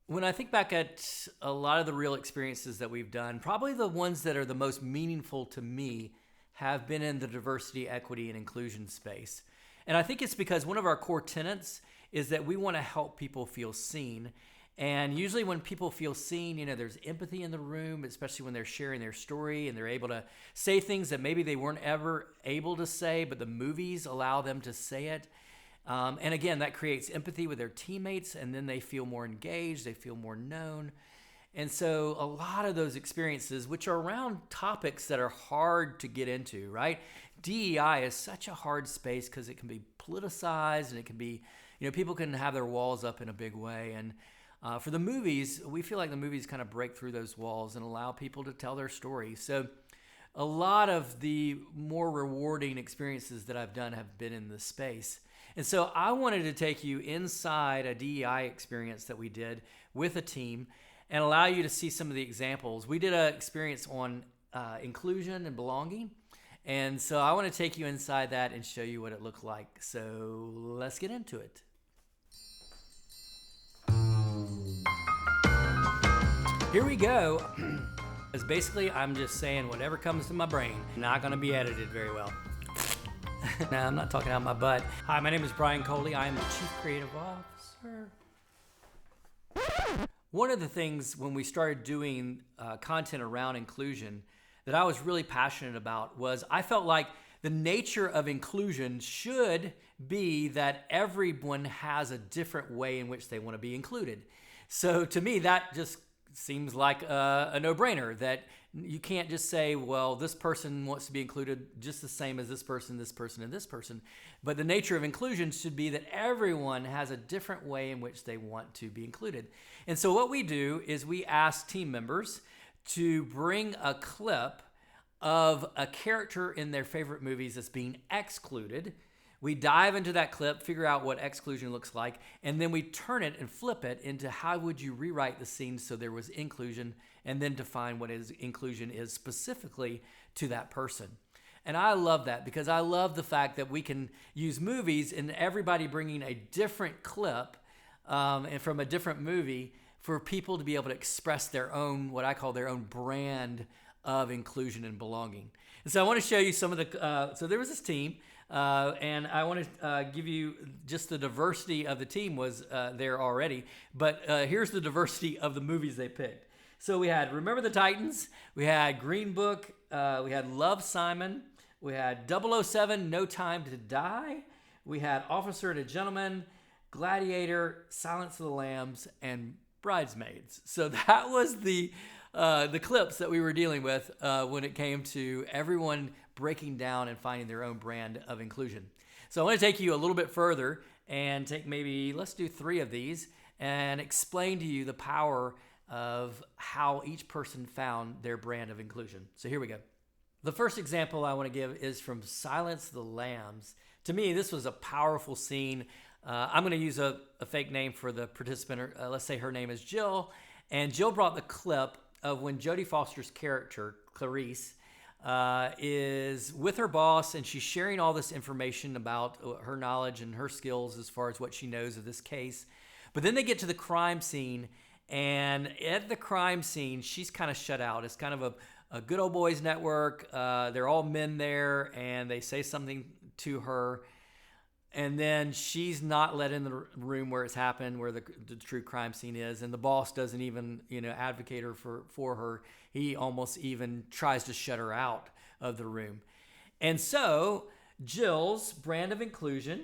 When I think back at a lot of the real experiences that we've done, probably the ones that are the most meaningful to me have been in the diversity, equity, and inclusion space. And I think it's because one of our core tenets is that we want to help people feel seen. And usually when people feel seen, there's empathy in the room, especially when they're sharing their story and they're able to say things that maybe they weren't ever able to say, but the movies allow them to say it. And again, that creates empathy with their teammates, and then they feel more engaged, they feel more known. And so a lot of those experiences, which are around topics that are hard to get into, right? DEI is such a hard space because it can be politicized and it can be, people can have their walls up in a big way. And for the movies, we feel like the movies kind of break through those walls and allow people to tell their story. So a lot of the more rewarding experiences that I've done have been in this space. And so I wanted to take you inside a DEI experience that we did with a team and allow you to see some of the examples. We did an experience on inclusion and belonging. And so I want to take you inside that and show you what it looked like. So let's get into it. Here we go. Because basically I'm just saying whatever comes to my brain. Not going to be edited very well. No, I'm not talking out my butt. Hi, my name is Bryan Coley. I am the Chief Creative Officer. One of the things when we started doing content around inclusion that I was really passionate about was I felt like the nature of inclusion should be that everyone has a different way in which they want to be included. So to me, that just seems like a no-brainer, that you can't just say, well, this person wants to be included just the same as this person, and this person. But the nature of inclusion should be that everyone has a different way in which they want to be included. And so what we do is we ask team members to bring a clip of a character in their favorite movies that's being excluded. We dive into that clip, figure out what exclusion looks like, and then we turn it and flip it into how would you rewrite the scene so there was inclusion, and then define what inclusion is specifically to that person. And I love that because I love the fact that we can use movies and everybody bringing a different clip and from a different movie for people to be able to express their own, what I call their own brand of inclusion and belonging. And so I want to show you some of the, so there was this team, and I want to give you just the diversity of the team was there already, but here's the diversity of the movies they picked. So we had Remember the Titans, we had Green Book, we had Love, Simon, we had 007, No Time to Die, we had Officer and a Gentleman, Gladiator, Silence of the Lambs, and Bridesmaids. So that was the clips that we were dealing with when it came to everyone breaking down and finding their own brand of inclusion. So I want to take you a little bit further and take maybe, let's do 3 of these and explain to you the power of how each person found their brand of inclusion. So here we go. The first example I want to give is from Silence of the Lambs. To me, this was a powerful scene. I'm going to use a fake name for the participant. Let's say her name is Jill. And Jill brought the clip of when Jodie Foster's character, Clarice, is with her boss, and she's sharing all this information about her knowledge and her skills as far as what she knows of this case. But then they get to the crime scene, and at the crime scene, she's kind of shut out. It's kind of a good old boys network. They're all men there, and they say something to her, and then she's not let in the room where it's happened, where the true crime scene is, and the boss doesn't even advocate her for her. He almost even tries to shut her out of the room. And so Jill's brand of inclusion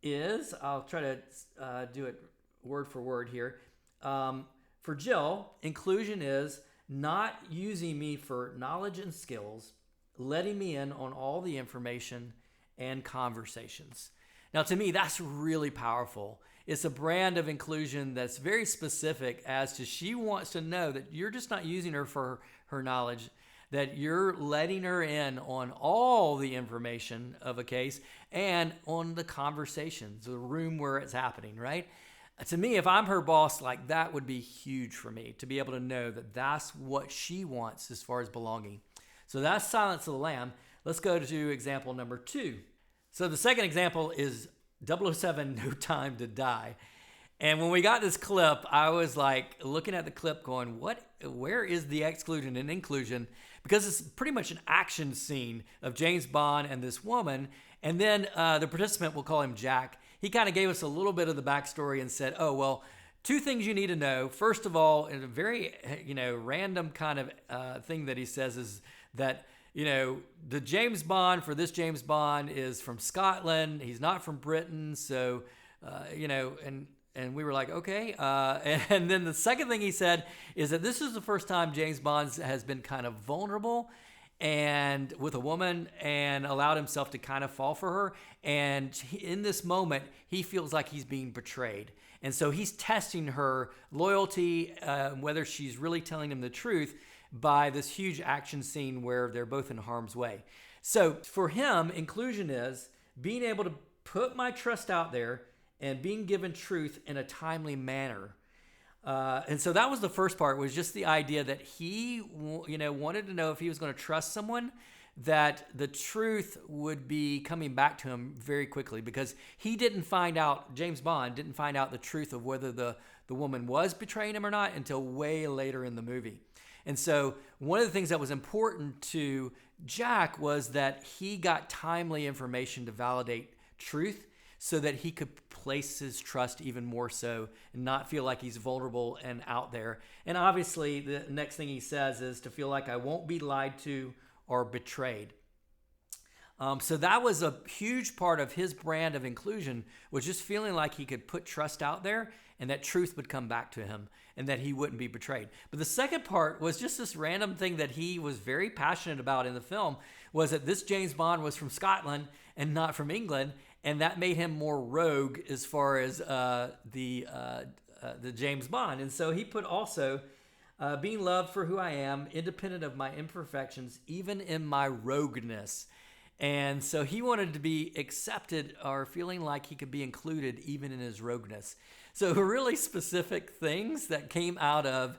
is, I'll try to do it word for word here. For Jill, inclusion is not using me for knowledge and skills, letting me in on all the information and conversations. Now, to me, that's really powerful. It's a brand of inclusion that's very specific as to she wants to know that you're just not using her for her knowledge, that you're letting her in on all the information of a case and on the conversations, the room where it's happening, right? To me, if I'm her boss, like that would be huge for me to be able to know that that's what she wants as far as belonging. So that's Silence of the Lamb. Let's go to example number 2. So the second example is 007, No Time to Die. And when we got this clip, I was like looking at the clip going, where is the exclusion and inclusion? Because it's pretty much an action scene of James Bond and this woman. And then the participant, we'll call him Jack, he kind of gave us a little bit of the backstory and said, oh, well, two things you need to know. First of all, in a very, random kind of thing that he says is that, the James Bond for this James Bond is from Scotland. He's not from Britain. So, and we were like, okay. And then the second thing he said is that this is the first time James Bond has been kind of vulnerable and with a woman and allowed himself to kind of fall for her. And in this moment, he feels like he's being betrayed. And so he's testing her loyalty, whether she's really telling him the truth, by this huge action scene where they're both in harm's way. So for him, inclusion is being able to put my trust out there and being given truth in a timely manner. And so that was the first part, was just the idea that he, wanted to know if he was going to trust someone, that the truth would be coming back to him very quickly, because he didn't find out, James Bond didn't find out the truth of whether the woman was betraying him or not until way later in the movie. And so one of the things that was important to Jack was that he got timely information to validate truth so that he could place his trust even more so and not feel like he's vulnerable and out there. And obviously the next thing he says is to feel like I won't be lied to or betrayed. So that was a huge part of his brand of inclusion, was just feeling like he could put trust out there and that truth would come back to him and that he wouldn't be betrayed. But the second part was just this random thing that he was very passionate about in the film, was that this James Bond was from Scotland and not from England, and that made him more rogue as far as the James Bond. And so he put also being loved for who I am, independent of my imperfections, even in my rogueness. And so he wanted to be accepted, or feeling like he could be included even in his rogueness. So really specific things that came out of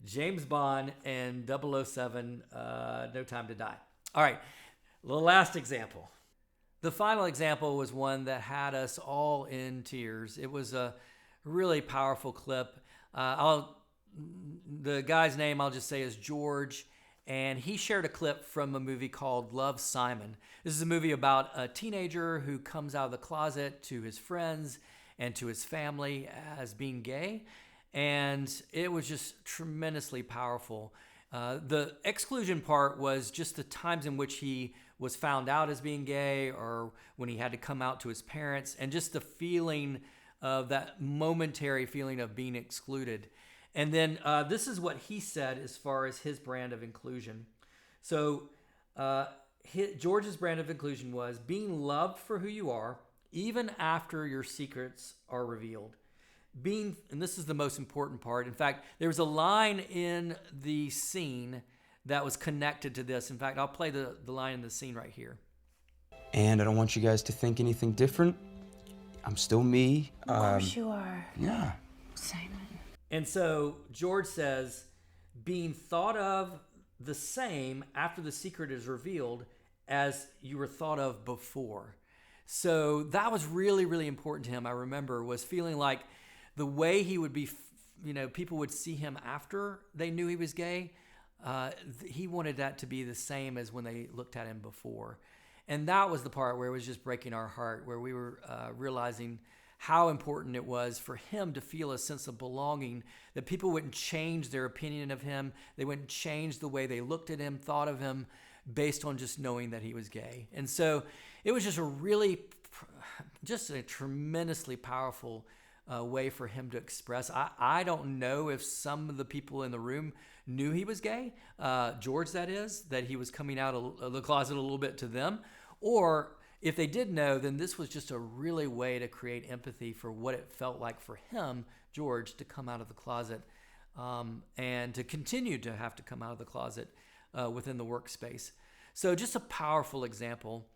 James Bond and 007, No Time to Die. All right, the last example. The final example was one that had us all in tears. It was a really powerful clip. The guy's name I'll just say is George, and he shared a clip from a movie called Love, Simon. This is a movie about a teenager who comes out of the closet to his friends and to his family as being gay, and it was just tremendously powerful. The exclusion part was just the times in which he was found out as being gay, or when he had to come out to his parents, and just the feeling of that momentary feeling of being excluded. And then this is what he said as far as his brand of inclusion. So George's brand of inclusion was being loved for who you are, even after your secrets are revealed. And this is the most important part. In fact, there was a line in the scene that was connected to this. In fact, I'll play the line in the scene right here. And I don't want you guys to think anything different. I'm still me. Of course you are. Yeah. Simon. And so George says, being thought of the same after the secret is revealed as you were thought of before. So that was really, really important to him, I remember, was feeling like the way he would be, people would see him after they knew he was gay. He wanted that to be the same as when they looked at him before. And that was the part where it was just breaking our heart, where we were realizing how important it was for him to feel a sense of belonging, that people wouldn't change their opinion of him. They wouldn't change the way they looked at him, thought of him, based on just knowing that he was gay. And so it was just a tremendously powerful way for him to express. I don't know if some of the people in the room knew he was gay, George that is, that he was coming out of the closet a little bit to them, or if they did know, then this was just a really way to create empathy for what it felt like for him, George, to come out of the closet and to continue to have to come out of the closet within the workspace. So just a powerful example.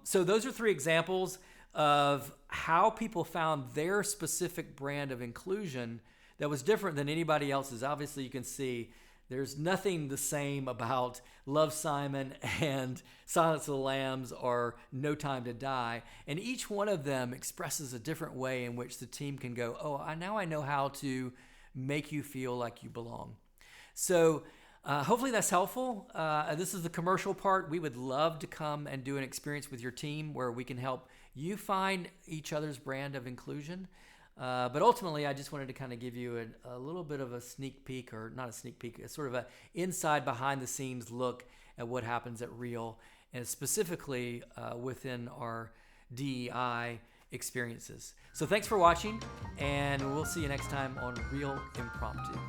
So those are three examples of how people found their specific brand of inclusion that was different than anybody else's. Obviously, you can see There's nothing the same about Love, Simon and Silence of the Lambs or No Time to Die. And each one of them expresses a different way in which the team can go, now I know how to make you feel like you belong. So hopefully that's helpful. This is the commercial part. We would love to come and do an experience with your team where we can help you find each other's brand of inclusion. But ultimately, I just wanted to kind of give you a little bit of a sneak peek, or not a sneak peek, a sort of an inside behind the scenes look at what happens at REEL, and specifically within our DEI experiences. So thanks for watching, and we'll see you next time on REEL Impromptu.